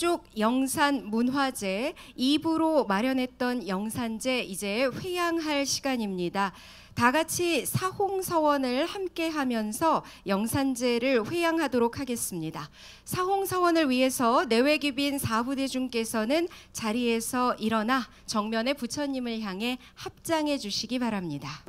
민족 영산 문화재 2부로 마련했던 영산제 이제 회양할 시간입니다. 다 같이 사홍서원을 함께 하면서 영산제를 회양하도록 하겠습니다. 사홍서원을 위해서 내외귀빈 사후대중께서는 자리에서 일어나 정면에 부처님을 향해 합장해 주시기 바랍니다.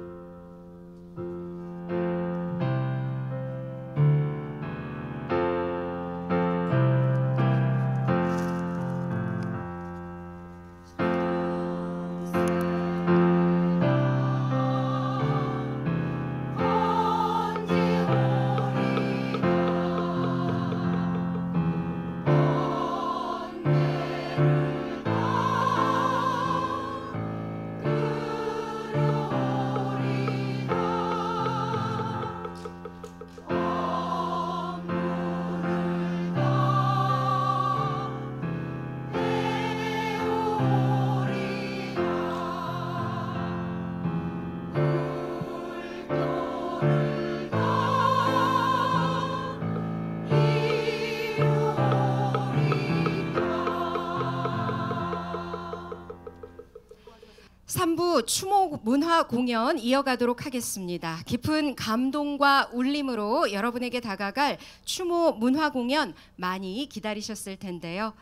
추모 문화 공연 이어가도록 하겠습니다. 깊은 감동과 울림으로 여러분에게 다가갈 추모 문화 공연 많이 기다리셨을 텐데요.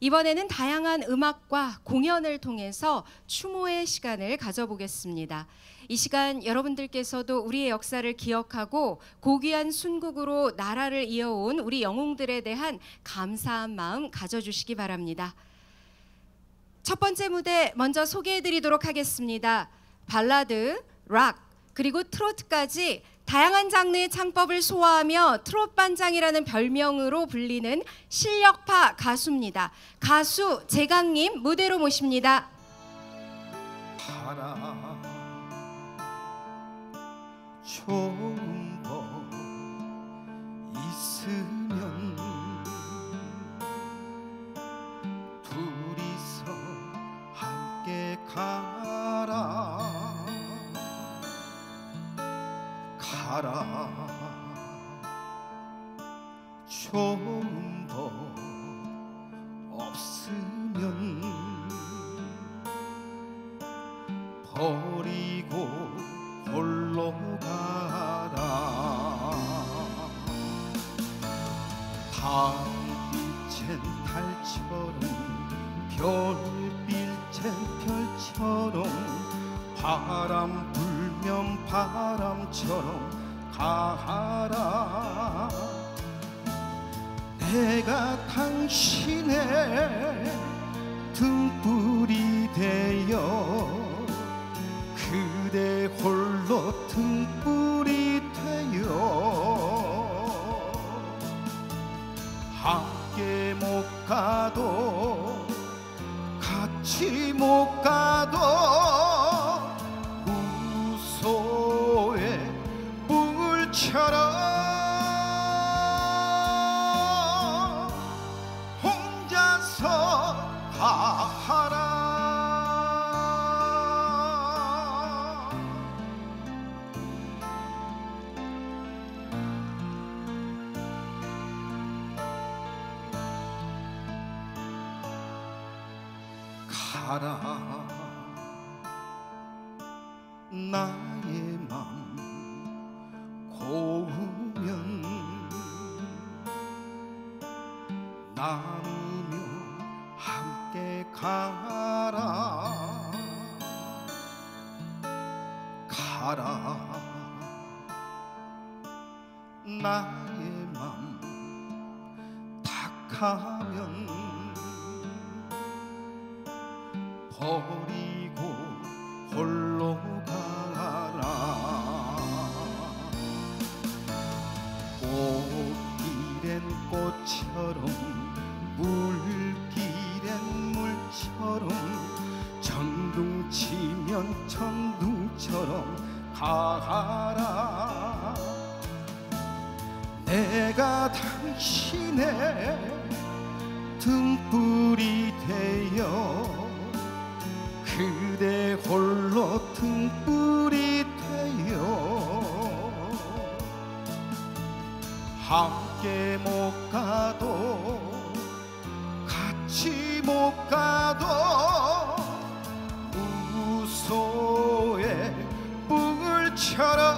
이번에는 다양한 음악과 공연을 통해서 추모의 시간을 가져보겠습니다. 이 시간 여러분들께서도 우리의 역사를 기억하고 고귀한 순국으로 나라를 이어온 우리 영웅들에 대한 감사한 마음 가져주시기 바랍니다. 첫 번째 무대 먼저 소개해드리도록 하겠습니다. 발라드, 락, 그리고 트로트까지 다양한 장르의 창법을 소화하며 트롯 반장이라는 별명으로 불리는 실력파 가수입니다. 가수 재강님 무대로 모십니다. 좀 더 있으면 둘이서 함께 가라 좀 더 없으면 버리고 홀로 가라 달빛엔 달처럼 별빛엔 별처럼 바람 불면 바람처럼 가라 내가 당신의 등불이 되어 그대 홀로 등불이 되어 함께 못 가도 같이 못 가도 우소의 물처럼 혼자서 가라 가라 나의 맘 고우면 나누며 함께 가라 나의 맘 탁하면 버리고 홀로 가라 꽃길엔 꽃처럼 물길엔 물처럼 천둥치면 천둥처럼 가라 내가 당신의 등불이 되어 그대 홀로 등불이 되어 함께 못 가도 불처럼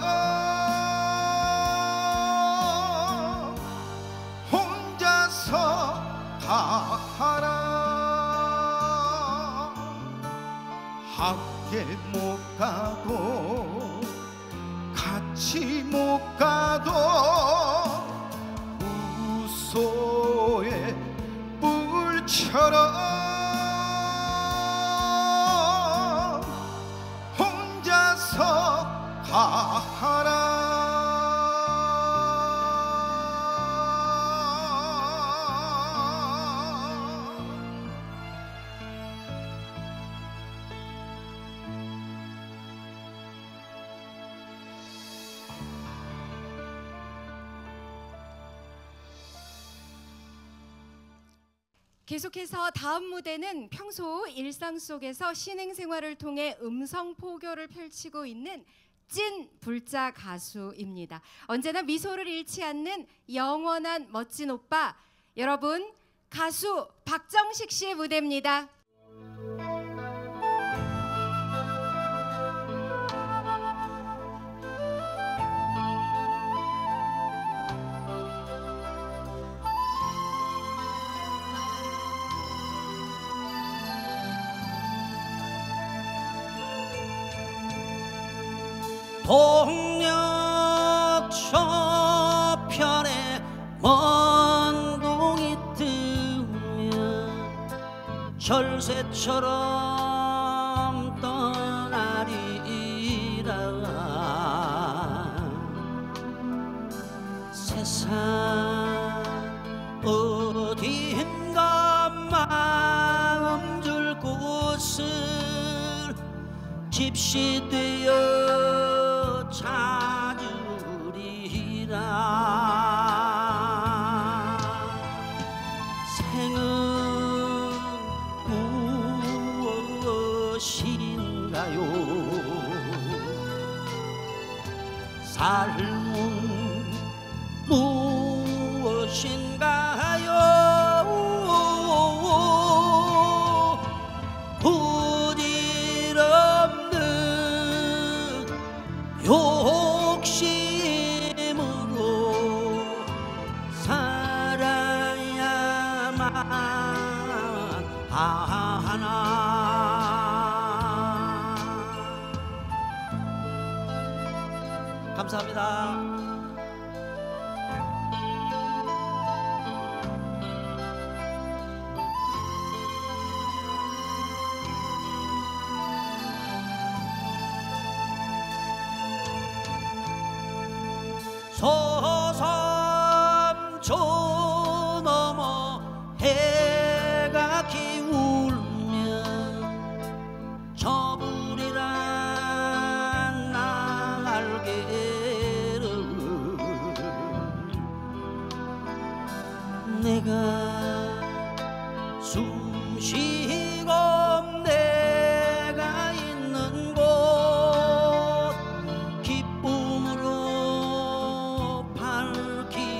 혼자서 가라. 함께 못 가도 같이 못 가도 우소의 불처럼 혼자서 가라. 계속해서 다음 무대는 평소 일상 속에서 신행생활을 통해 음성 포교를 펼치고 있는 찐 불자 가수입니다. 언제나 미소를 잃지 않는 영원한 멋진 오빠, 여러분 가수 박정식 씨의 무대입니다. 동력 저편에 먼 동이 뜨면 철새처럼 떠나리라. 세상 어딘가 마음 줄 곳을 집시되어 찾으리라. 생은 무엇인가요? 삶은 무엇인가요? 부질없는 욕심으로 살아야만 하나. 감사합니다. 소섬 저 넘어 해가 기울면 저불이란 날개를 내가 숨쉬고 내가 있는 곳 기쁨으로 밝히리라.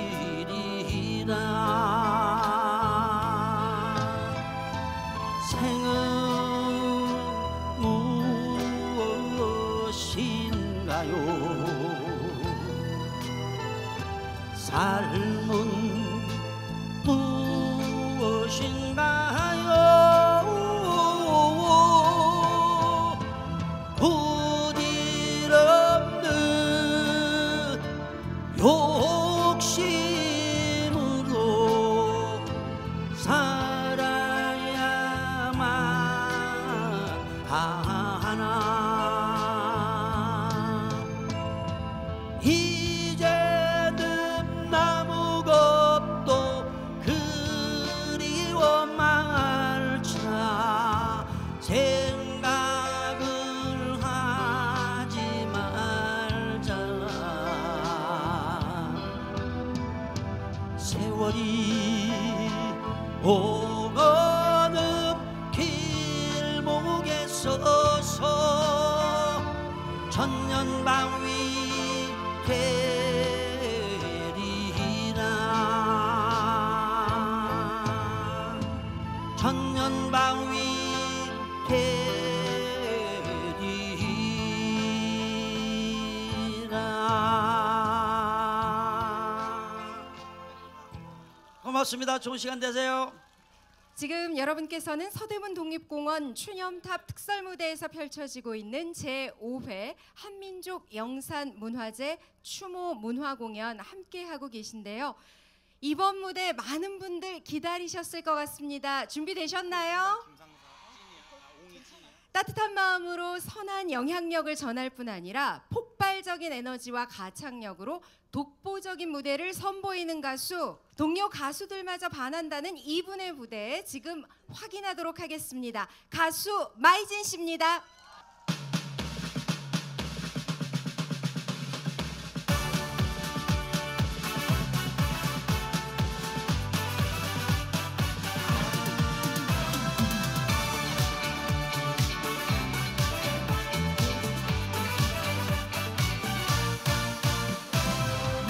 생은 무엇인가요? 삶은 무엇인가요? 부질없는 욕심으로 살아야만 하나. 이제는 아무것도 그리워 말자. 생각을 하지 말자. 세월이 오가는 길목에 서서 천년방위 되리라. 천년방위 되리라. 고맙습니다. 좋은 시간 되세요. 지금 여러분께서는 서대문 독립공원 추념탑 특설무대에서 펼쳐지고 있는 제5회 한민족 영산문화제 추모 문화공연 함께하고 계신데요. 이번 무대 많은 분들 기다리셨을 것 같습니다. 준비되셨나요? 따뜻한 마음으로 선한 영향력을 전할 뿐 아니라 폭발적인 에너지와 가창력으로 독보적인 무대를 선보이는 가수, 동료 가수들마저 반한다는 이분의 무대 지금 확인하도록 하겠습니다. 가수 마이진 씨입니다.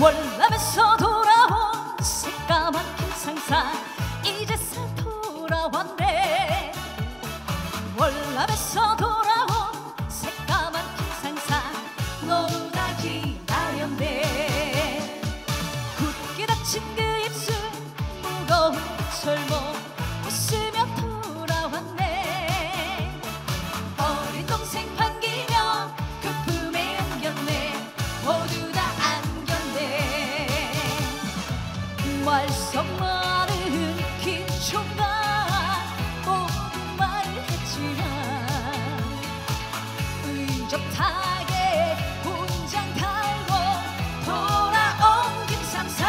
월남에서 돌아온 새까만 김상사 이제서 돌아왔네. 월남에서 돌아온 새까만 김상사 너무나 기다렸네. 굳게 닫힌 그 입술 무거운 철모 웃으며 돌아왔네. 어린 동생 반기며 그 품에 안겼네. 모두 다 말썽 많은 긴 총각 모두 말을 했지만 의젓하게 훈장 달고 돌아온 김상사.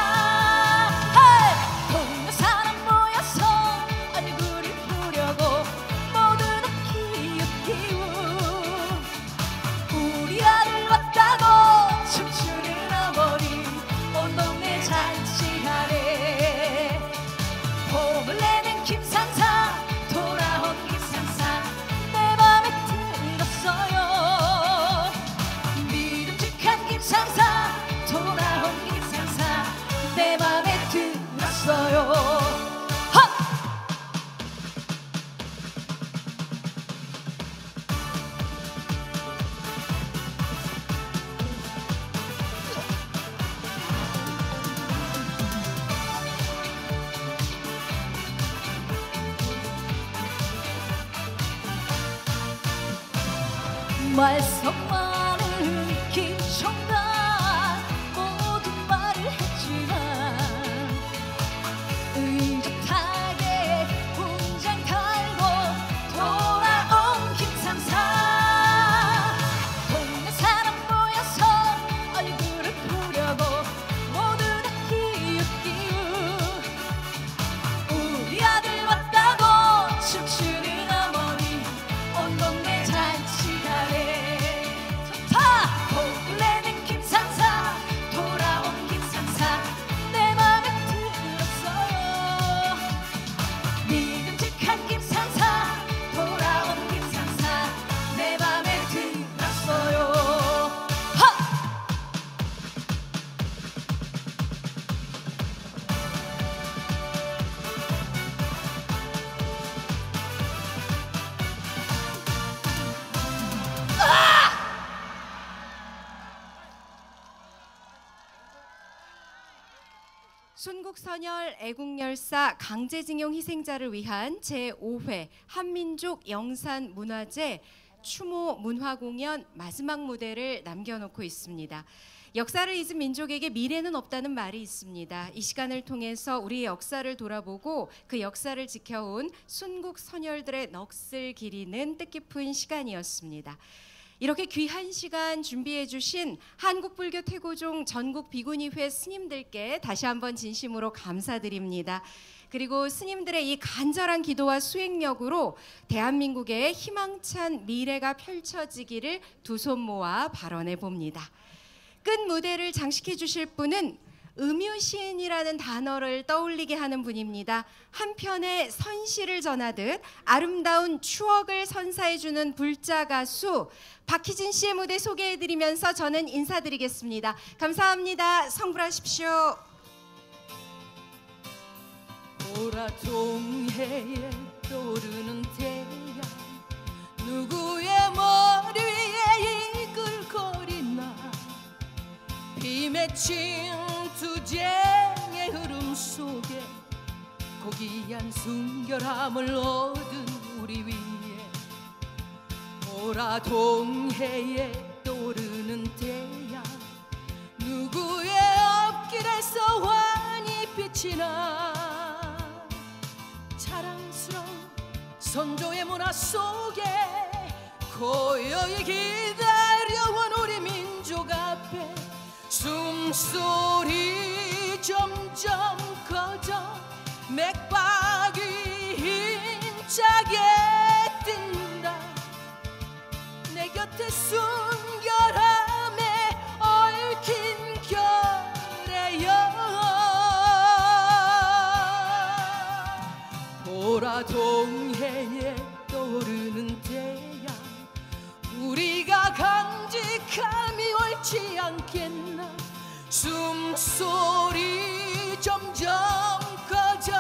동네 사람 모여서 얼굴을 보려고 모두 다 기웃기웃. 우리 아들 왔다고 춤추는 어머니 온 동네 잔치하네. 봄을 내는 김상사 돌아온 김상사 내 맘에 들었어요. 믿음직한 김상사 돌아온 김상사 내 맘에 들었어요. 말썽 많은 긴 총각 모두 말을 했지만 의젓하게 훈장 달고 돌아온 김상사. 동네 사람 모여서 얼굴을 보려고 모두 다 기웃기웃. 우리 아들 왔다고 춤추는 어머니 온 동네 잔치하네. 봄을 내는 김상사 돌아온 김상사 내 맘에 들었어요. 믿음직한 김상사 돌아온 김상사 내 맘에 들었어요. 순국선열 애국열사 강제징용 희생자를 위한 제5회 한민족 영산문화제 추모 문화공연 마지막 무대를 남겨놓고 있습니다. 역사를 잊은 민족에게 미래는 없다는 말이 있습니다. 이 시간을 통해서 우리의 역사를 돌아보고 그 역사를 지켜온 순국선열들의 넋을 기리는 뜻깊은 시간이었습니다. 이렇게 귀한 시간 준비해 주신 한국불교 태고종 전국비구니회 스님들께 다시 한번 진심으로 감사드립니다. 그리고 스님들의 이 간절한 기도와 수행력으로 대한민국의 희망찬 미래가 펼쳐지기를 두 손 모아 발언해 봅니다. 끝 무대를 장식해 주실 분은 음유시인이라는 단어를 떠올리게 하는 분입니다. 한편의 선시를 전하듯 아름다운 추억을 선사해주는 불자 가수 박희진 씨의 무대 소개해드리면서 저는 인사드리겠습니다. 감사합니다. 성불하십시오. 보라종해에 떠오르는 태양 누구의 머리 위에 이끌거리나 비 맺힌 투쟁의 흐름 속에 고귀한 순결함을 얻은 우리 위에 보라동해에 떠오르는 태양 누구의 앞길에서 환히 빛이 나 자랑스러운 선조의 문화 속에 고요히 기다려온 우리 민족 앞에 숨소리 점점 커져 맥박이 힘차게 뛴다 내 곁에 순결함에 얽힌 결의여 보라동해에 떠오르는 태양 우리가 강직함이 옳지 않겠나 숨소리 점점 커져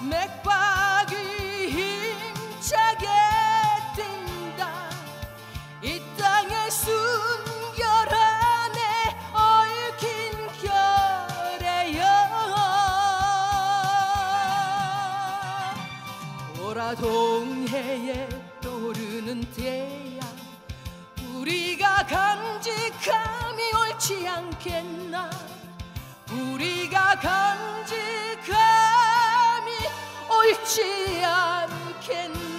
맥박이 힘차게 뛴다 이 땅의 순결함에 얽힌 결의여 보라동해에 떠오르는 태양 우리가 간직함이 옳지 않겠나 우리가 간직함이 옳지 않겠나